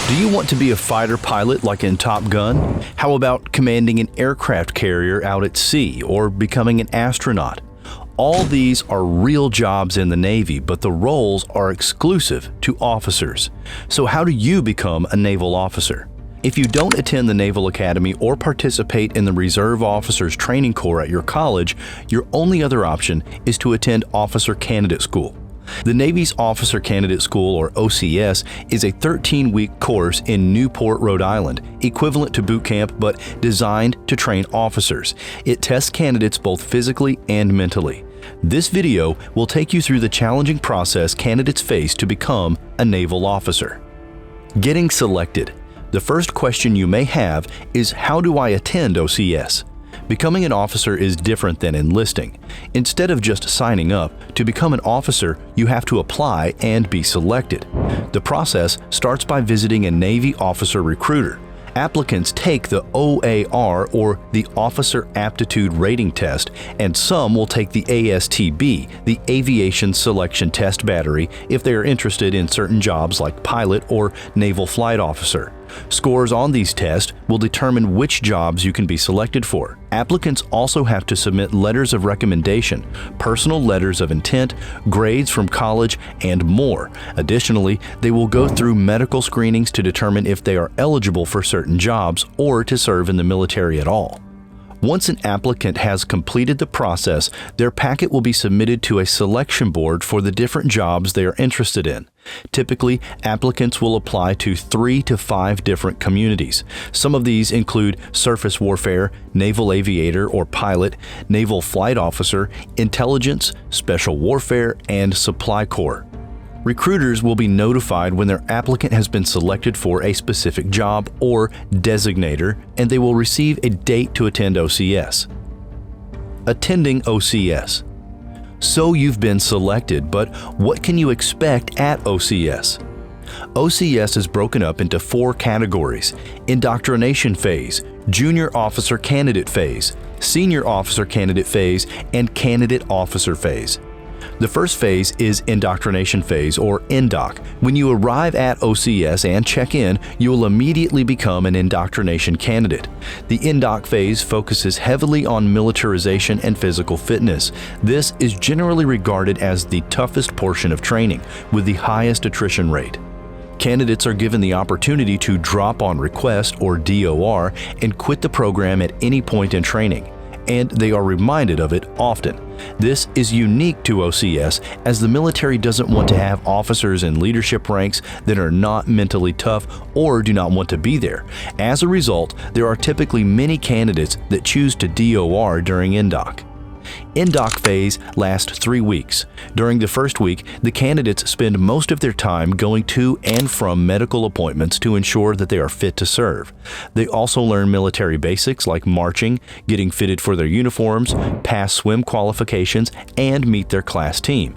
Do you want to be a fighter pilot like in Top Gun? How about commanding an aircraft carrier out at sea or becoming an astronaut? All these are real jobs in the Navy, but the roles are exclusive to officers. So how do you become a naval officer? If you don't attend the Naval Academy or participate in the Reserve Officers Training Corps at your college, your only other option is to attend Officer Candidate School. The Navy's Officer Candidate School, or OCS, is a 13-week course in Newport, Rhode Island, equivalent to boot camp but designed to train officers. It tests candidates both physically and mentally. This video will take you through the challenging process candidates face to become a naval officer. Getting selected. The first question you may have is, how do I attend OCS? Becoming an officer is different than enlisting. Instead of just signing up, to become an officer, you have to apply and be selected. The process starts by visiting a Navy officer recruiter. Applicants take the OAR, or the Officer Aptitude Rating Test, and some will take the ASTB, the Aviation Selection Test Battery, if they are interested in certain jobs like pilot or naval flight officer. Scores on these tests will determine which jobs you can be selected for. Applicants also have to submit letters of recommendation, personal letters of intent, grades from college, and more. Additionally, they will go through medical screenings to determine if they are eligible for certain jobs or to serve in the military at all. Once an applicant has completed the process, their packet will be submitted to a selection board for the different jobs they are interested in. Typically, applicants will apply to 3 to 5 different communities. Some of these include surface warfare, naval aviator or pilot, naval flight officer, intelligence, special warfare, and supply corps. Recruiters will be notified when their applicant has been selected for a specific job or designator, and they will receive a date to attend OCS. Attending OCS. So you've been selected, but what can you expect at OCS? OCS is broken up into 4 categories: indoctrination phase, junior officer candidate phase, senior officer candidate phase, and candidate officer phase. The first phase is indoctrination phase, or Indoc. When you arrive at OCS and check in, you will immediately become an indoctrination candidate. The Indoc phase focuses heavily on militarization and physical fitness. This is generally regarded as the toughest portion of training, with the highest attrition rate. Candidates are given the opportunity to drop on request, or DOR, and quit the program at any point in training, and they are reminded of it often. This is unique to OCS, as the military doesn't want to have officers in leadership ranks that are not mentally tough or do not want to be there. As a result, there are typically many candidates that choose to DOR during Indoc. Indoc phase lasts 3 weeks. During the first week, the candidates spend most of their time going to and from medical appointments to ensure that they are fit to serve. They also learn military basics like marching, getting fitted for their uniforms, pass swim qualifications, and meet their class team.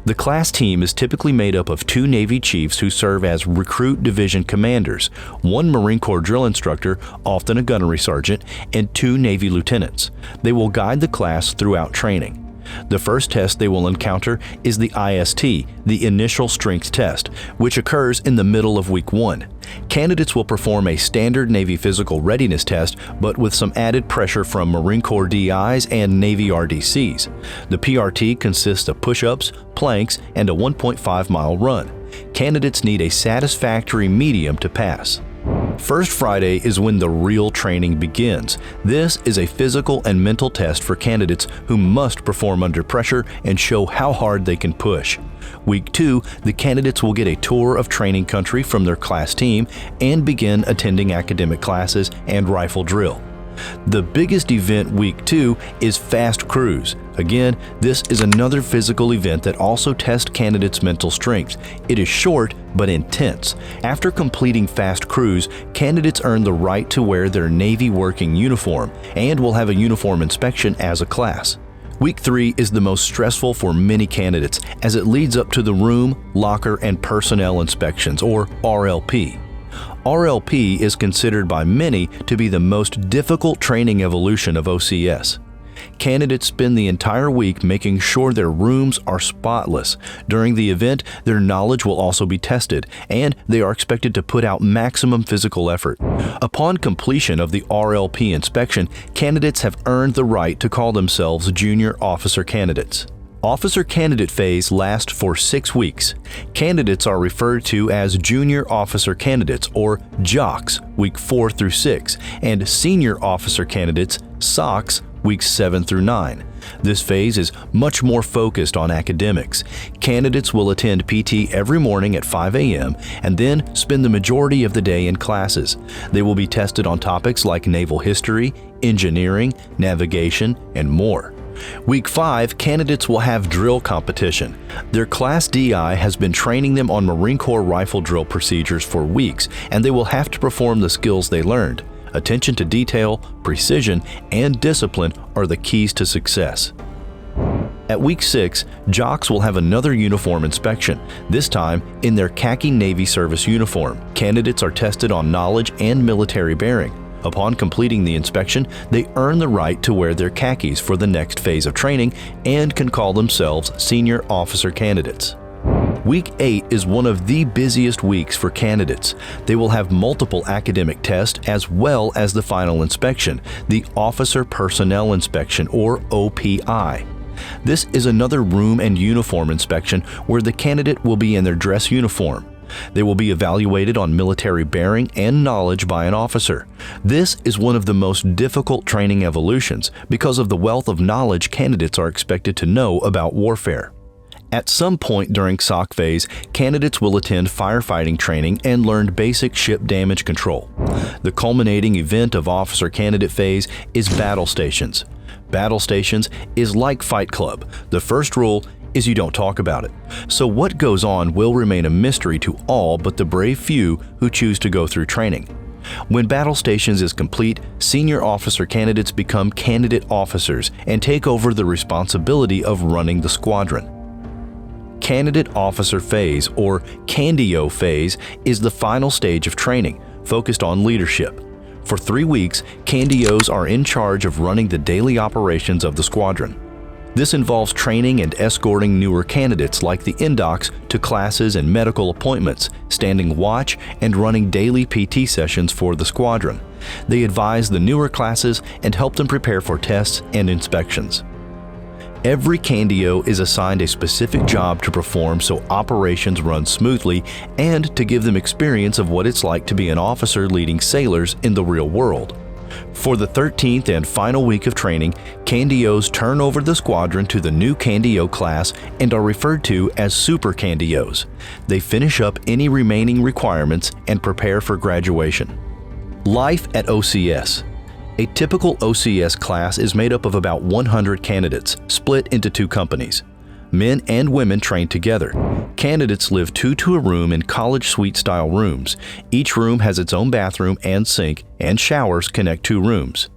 The class team is typically made up of 2 Navy chiefs who serve as recruit division commanders, 1 Marine Corps drill instructor, often a gunnery sergeant, and 2 Navy lieutenants. They will guide the class throughout training. The first test they will encounter is the IST, the Initial Strength Test, which occurs in the middle of week 1. Candidates will perform a standard Navy physical readiness test, but with some added pressure from Marine Corps DIs and Navy RDCs. The PRT consists of push-ups, planks, and a 1.5-mile run. Candidates need a satisfactory medium to pass. First Friday is when the real training begins. This is a physical and mental test for candidates who must perform under pressure and show how hard they can push. Week 2, the candidates will get a tour of training country from their class team and begin attending academic classes and rifle drill. The biggest event week 2 is Fast Cruise. Again, this is another physical event that also tests candidates' mental strength. It is short but intense. After completing Fast Cruise, candidates earn the right to wear their Navy working uniform and will have a uniform inspection as a class. Week 3 is the most stressful for many candidates, as it leads up to the room, locker, and personnel inspections, or RLP. RLP is considered by many to be the most difficult training evolution of OCS. Candidates spend the entire week making sure their rooms are spotless. During the event, their knowledge will also be tested, and they are expected to put out maximum physical effort. Upon completion of the RLP inspection, candidates have earned the right to call themselves junior officer candidates. Officer candidate phase lasts for 6 weeks. Candidates are referred to as junior officer candidates, or JOCs, week 4 through 6, and senior officer candidates, SOCs, weeks 7 through 9. This phase is much more focused on academics. Candidates will attend PT every morning at 5 a.m. and then spend the majority of the day in classes. They will be tested on topics like naval history, engineering, navigation, and more. Week 5, candidates will have drill competition. Their Class DI has been training them on Marine Corps rifle drill procedures for weeks, and they will have to perform the skills they learned. Attention to detail, precision, and discipline are the keys to success. At week 6, JOCs will have another uniform inspection, this time in their khaki Navy service uniform. Candidates are tested on knowledge and military bearing. Upon completing the inspection, they earn the right to wear their khakis for the next phase of training and can call themselves senior officer candidates. Week 8 is one of the busiest weeks for candidates. They will have multiple academic tests as well as the final inspection, the Officer Personnel Inspection, or OPI. This is another room and uniform inspection where the candidate will be in their dress uniform. They will be evaluated on military bearing and knowledge by an officer. This is one of the most difficult training evolutions because of the wealth of knowledge candidates are expected to know about warfare. At some point during SOC phase, candidates will attend firefighting training and learn basic ship damage control. The culminating event of officer candidate phase is battle stations. Battle stations is like Fight Club. The first rule is you don't talk about it. So what goes on will remain a mystery to all but the brave few who choose to go through training. When battle stations is complete, senior officer candidates become candidate officers and take over the responsibility of running the squadron. Candidate officer phase, or CANDIO phase, is the final stage of training, focused on leadership. For 3 weeks, CANDIOs are in charge of running the daily operations of the squadron. This involves training and escorting newer candidates like the Indocs to classes and medical appointments, standing watch, and running daily PT sessions for the squadron. They advise the newer classes and help them prepare for tests and inspections. Every CANDIO is assigned a specific job to perform so operations run smoothly and to give them experience of what it's like to be an officer leading sailors in the real world. For the 13th and final week of training, CANDIOs turn over the squadron to the new CANDIO class and are referred to as Super CANDIOs. They finish up any remaining requirements and prepare for graduation. Life at OCS. A typical OCS class is made up of about 100 candidates, split into 2 companies. Men and women train together. Candidates live 2 to a room in college suite-style rooms. Each room has its own bathroom and sink, and showers connect 2 rooms.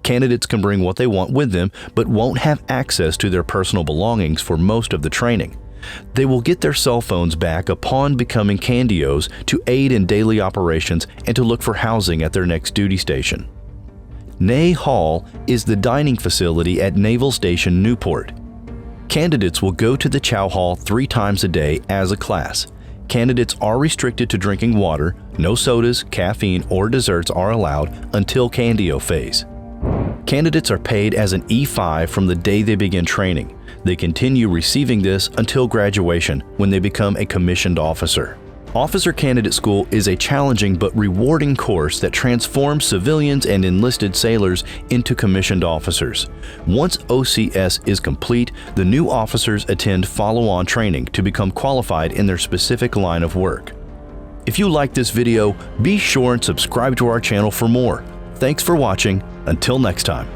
Candidates can bring what they want with them, but won't have access to their personal belongings for most of the training. They will get their cell phones back upon becoming CANDIOs to aid in daily operations and to look for housing at their next duty station. Nay Hall is the dining facility at Naval Station Newport. Candidates will go to the chow hall 3 times a day as a class. Candidates are restricted to drinking water. No sodas, caffeine, or desserts are allowed until CANDIO phase. Candidates are paid as an E5 from the day they begin training. They continue receiving this until graduation, when they become a commissioned officer. Officer Candidate School is a challenging but rewarding course that transforms civilians and enlisted sailors into commissioned officers. Once OCS is complete, the new officers attend follow-on training to become qualified in their specific line of work. If you like this video, be sure and subscribe to our channel for more. Thanks for watching. Until next time.